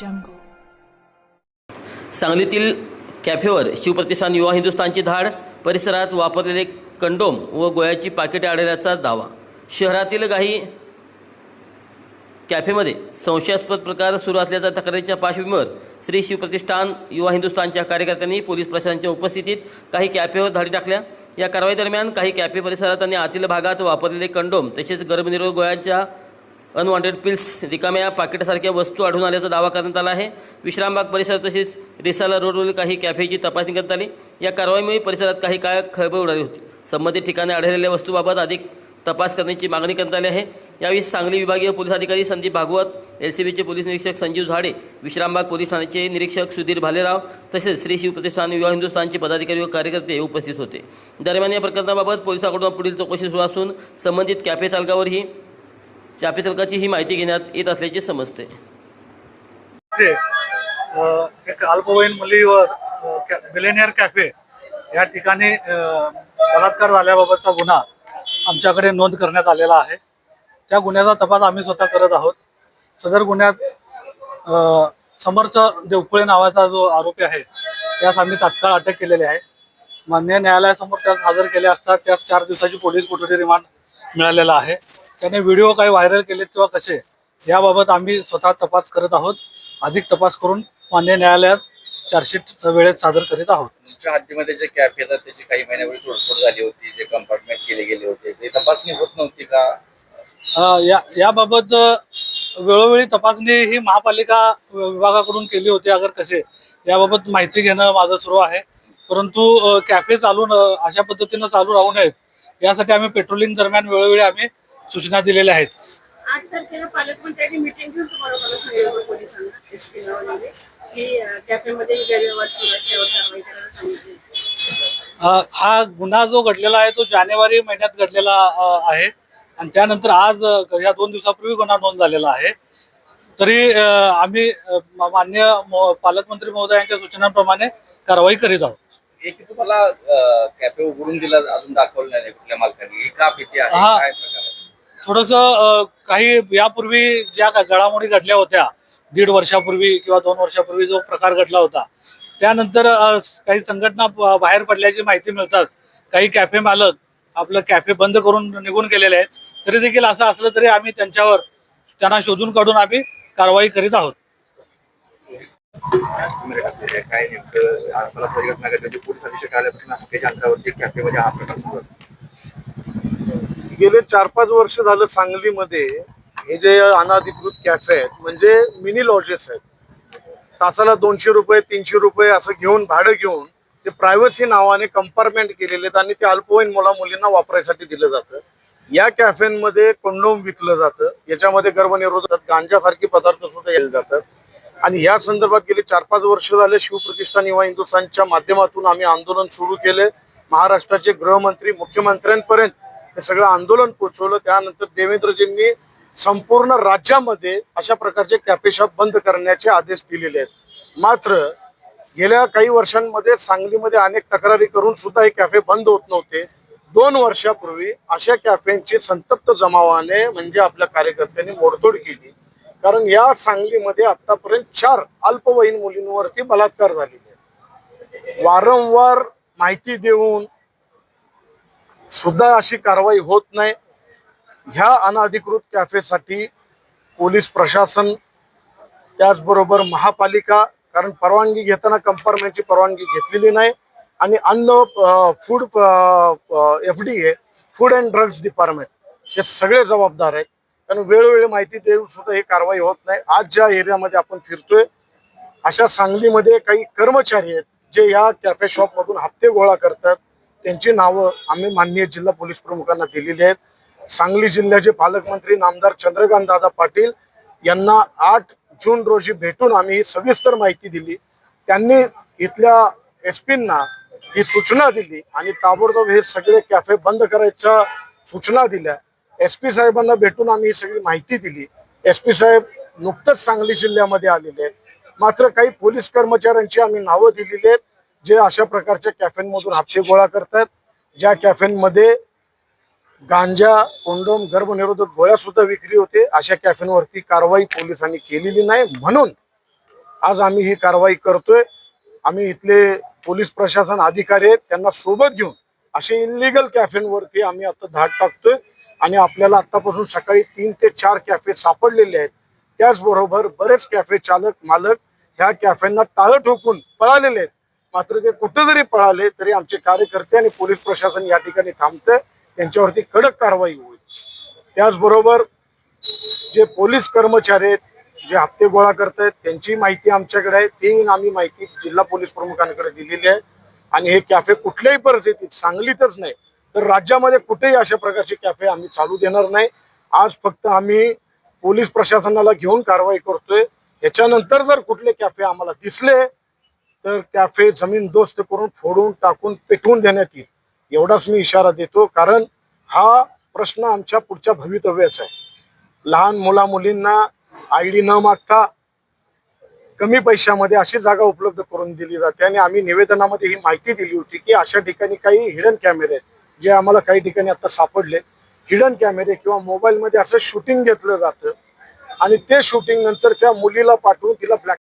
jungle. सांगलीतील कॅफेवर शिवप्रतिष्ठान युवा हिंदुस्थानची धाड, परिसरात वापरलेले कंडोम व गोळ्याची पाकिटे आढळल्याचा दावा. शहरातील काही कॅफेमध्ये संशयास्पद प्रकार सुरू असल्याच्या तक्रारीच्या पार्श्वभूमीवर श्री शिवप्रतिष्ठान युवा हिंदुस्थानच्या कार्यकर्त्यांनी पोलीस प्रशासनाच्या उपस्थितीत काही कॅफेवर धाडी टाकल्या. या कारवाई दरम्यान काही कॅफे परिसरात आणि आतील भागात वापरलेले कंडोम तसेच गर्भनिरोधक गोळ्यांच्या अनवॉन्टेड पिल्स, रिकाम्या पाकिटासारख्या वस्तू आढळून आल्याचा दावा करण्यात आला आहे. विश्रामबाग परिसर तसेच रिसाला रोडवरील काही कॅफेची तपासणी करण्यात आली. या कारवाईमुळे परिसरात काही काळ खळबळ उडाली होती. संबंधित ठिकाणी आढळलेल्या वस्तूबाबत अधिक तपास करण्याची मागणी करण्यात आली आहे. यावेळी सांगली विभागीय पोलीस अधिकारी संदीप भागवत, LCBचे पोलीस निरीक्षक संजीव झाडे, विश्रामबाग पोलीस ठाण्याचे निरीक्षक सुधीर भालेराव तसेच श्री शिवप्रतिष्ठान युवा हिंदुस्थानचे पदाधिकारी व कार्यकर्ते उपस्थित होते. दरम्यान या प्रकरणाबाबत पोलिसांकडून पुढील चौकशी सुरू असून संबंधित कॅफे चालकाची ही माहिती घेण्यात येत असल्याचे समजते. एक अल्पवयीन मुलीवर मिलेनियर कॅफे या ठिकाणी बलात्कार झाल्याबाबतचा गुन्हा आमच्याकडे नोंद करण्यात आलेला आहे. त्या गुन्ह्याचा तपास आम्ही स्वतः करत आहोत. सदर गुन्ह्यात समर्थ देवकुळे नावाचा जो आरोपी आहे त्यास आम्ही तात्काळ अटक केलेली आहे. माननीय न्यायालयासमोर त्यास हजर केले असता त्यास 4 दिवसाची पोलीस कोठडी रिमांड मिळालेला आहे. त्याने व्हिडिओ काही व्हायरल केलेत किंवा कसे याबाबत आम्ही स्वतः तपास करत आहोत. अधिक तपास करून माननीय न्यायालयात चार्जशीट वेळेत सादर करीत आहोत. तुमच्या हद्दीमध्ये जे कॅफे येतात त्याची काही महिन्यापूर्वी तोडफोड झाली होती, जे कंपार्टमेंट केले गेले होते ते तपासणी होत नव्हती का? याबाबत वेळोवेळी तपासणी ही महापालिका विभागाकडून केली होती. अगर कसे याबाबत माहिती घेणं माझं सुरू आहे. परंतु कॅफे चालून अशा पद्धतीनं चालू राहू नयेत यासाठी आम्ही पेट्रोलिंग दरम्यान वेळोवेळी आम्ही सूचना दिलेल्या आहेत. 8 तारखेला पालकमंत्र्यांनी मीटिंग घेऊन तुम्हाला सांगितलं पोलिसांना SP की कॅफेमध्ये गैरव्यवहार सुरू आहे त्यावर कारवाई करायला सांगितली. हा गुन्हा जो घडलेला आहे तो जानेवारी महिन्यात घडलेला आहे आणि त्यानंतर आज या 2 दिवसापूर्वी गुन्हा नोंद झालेला आहे. तरी आम्ही माननीय पालकमंत्री महोदयांच्या सूचनांप्रमाणे कारवाई करीत आहोत. एक तुम्हाला कॅफे उघडून दिला अजून दाखवलं नाही कुठल्या मालकाने, ही का भीती आहे, काय प्रकार आहे? थोडस काही यापूर्वी ज्या घडामोडी घडल्या होत्या 1.5 वर्षापूर्वी किंवा 2 वर्षापूर्वी जो प्रकार घडला होता त्यानंतर काही संघटना बाहेर पडल्याची माहिती मिळतात. काही कॅफे मालक आपलं कॅफे बंद करून निघून गेलेले आहेत. तरी देखील असं असलं तरी आम्ही त्यांना शोधून काढून आम्ही कारवाई करीत आहोत. काय नेमकं मला परिघटना घडली पोलीस अधीक्षक आल्यापासून हक्काच्या अंतरावरती कॅफेमध्ये हा प्रकार सुरू आहे. गेले 4-5 वर्ष झालं सांगलीमध्ये हे जे अनाधिकृत कॅफे आहेत म्हणजे मिनी लॉजेस आहेत. तासाला 200 रुपये 300 रुपये असं घेऊन भाडं घेऊन ते प्रायव्हसी नावाने कंपार्टमेंट केलेले आहेत आणि ते अल्पवयीन मुलींना वापरायसाठी दिलं जातं. या कॅफेमध्ये कंडोम विकलं जातं, याच्यामध्ये गर्भनिरोधक गांजासारखे पदार्थ सुद्धा केले जातात. आणि या संदर्भात गेले 4-5 वर्ष झाले शिवप्रतिष्ठान युवा हिंदुस्थानच्या माध्यमातून आम्ही आंदोलन सुरू केले. महाराष्ट्राचे गृहमंत्री मुख्यमंत्र्यांपर्यंत हे सगळं आंदोलन पोहोचवलं. त्यानंतर देवेंद्रजींनी संपूर्ण राज्यामध्ये अशा प्रकारचे कॅफे शॉप बंद करण्याचे आदेश दिलेले आहेत. मात्र गेल्या काही वर्षांमध्ये सांगलीमध्ये अनेक तक्रारी करून सुद्धा हे कॅफे बंद होत नव्हते. 2 वर्षापूर्वी अशा कॅफेंची संतप्त जमावाने म्हणजे आपल्या कार्यकर्त्यांनी मोडतोड केली. कारण या सांगलीमध्ये आतापर्यंत 4 अल्पवयीन मुलींवरती बलात्कार झालेले आहेत. वारंवार माहिती देऊन सुद्धा अशी कारवाई होत नाही. ह्या अनधिकृत कॅफेसाठी पोलीस प्रशासन त्याचबरोबर महापालिका, कारण परवानगी घेताना कंपार्टमेंटची परवानगी घेतलेली नाही आणि food FDA food and drugs department हे सगळे जबाबदार आहेत. कारण वेळोवेळी माहिती देऊन सुद्धा ही कारवाई होत नाही. आज ज्या एरियामध्ये आपण फिरतोय अशा सांगलीमध्ये काही कर्मचारी आहेत जे या कॅफे शॉपमधून हप्ते गोळा करतात. त्यांची नावं आम्ही माननीय जिल्हा पोलीस प्रमुखांना दिलेली आहेत. सांगली जिल्ह्याचे पालकमंत्री नामदार चंद्रकांत दादा पाटील यांना 8 जून रोजी भेटून आम्ही ही सविस्तर माहिती दिली. त्यांनी इथल्या SPंना ही सूचना दिली आणि ताबडतोब हे सगळे कॅफे बंद करायच्या सूचना दिल्या. SP साहेबांना भेटून आम्ही ही सगळी माहिती दिली. SP साहेब नुकतंच सांगली जिल्ह्यामध्ये आलेले आहेत. मात्र काही पोलीस कर्मचाऱ्यांची आम्ही नावं दिलेली आहेत जे अशा प्रकारच्या कॅफेंमधून हप्ते गोळा करतात. ज्या कॅफेंमध्ये गांजा, कोंडोम, गर्भनिरोधक गोळ्या सुद्धा विक्री होते. अशा कॅफेंवरती कारवाई पोलिसांनी केलेली नाही. म्हणून आज आम्ही ही कारवाई करतोय. आम्ही इथले पोलीस प्रशासन अधिकारी आहेत त्यांना सोबत घेऊन असे इलिगल कॅफेंवरती आम्ही आता धाड टाकतोय आणि आपल्याला आतापासून सकाळी 3 ते 4 कॅफे सापडलेले आहेत. त्याचबरोबर बरेच कॅफे चालक मालक ह्या कॅफेंना टाळं ठोकून पळालेले आहेत. मात्र ते कुठं जरी पळाले तरी आमचे कार्यकर्ते आणि पोलीस प्रशासन या ठिकाणी थांबतंय, त्यांच्यावरती कडक कारवाई होईल. त्याचबरोबर जे पोलीस कर्मचारी आहेत जे हप्ते गोळा करतायत त्यांची माहिती आमच्याकडे आहे. ती आम्ही माहिती जिल्हा पोलीस प्रमुखांकडे दिलेली आहे आणि हे कॅफे कुठल्याही परिस्थितीत सांगलीतच नाही तर राज्यामध्ये कुठेही अशा प्रकारचे कॅफे आम्ही चालू देणार नाही. आज फक्त आम्ही पोलीस प्रशासनाला घेऊन कारवाई करतोय. याच्यानंतर जर कुठले कॅफे आम्हाला दिसले तर कॅफे जमीनदोस्त करून फोडून टाकून पेटवून देण्यात येईल एवढाच मी इशारा देतो. कारण हा प्रश्न आमच्या पुढच्या भवितव्याचा आहे. लहान मुला मुलींना ID न मागता कमी पैशामध्ये अशी जागा उपलब्ध करून दिली जाते आणि आम्ही निवेदनामध्ये ही माहिती दिली होती की अशा ठिकाणी काही हिडन कॅमेरे आहेत जे आम्हाला काही ठिकाणी आता सापडले. हिडन कॅमेरे किंवा मोबाईलमध्ये असं शूटिंग घेतलं जातं आणि ते शूटिंग नंतर त्या मुलीला पाठवून तिला ब्लॅक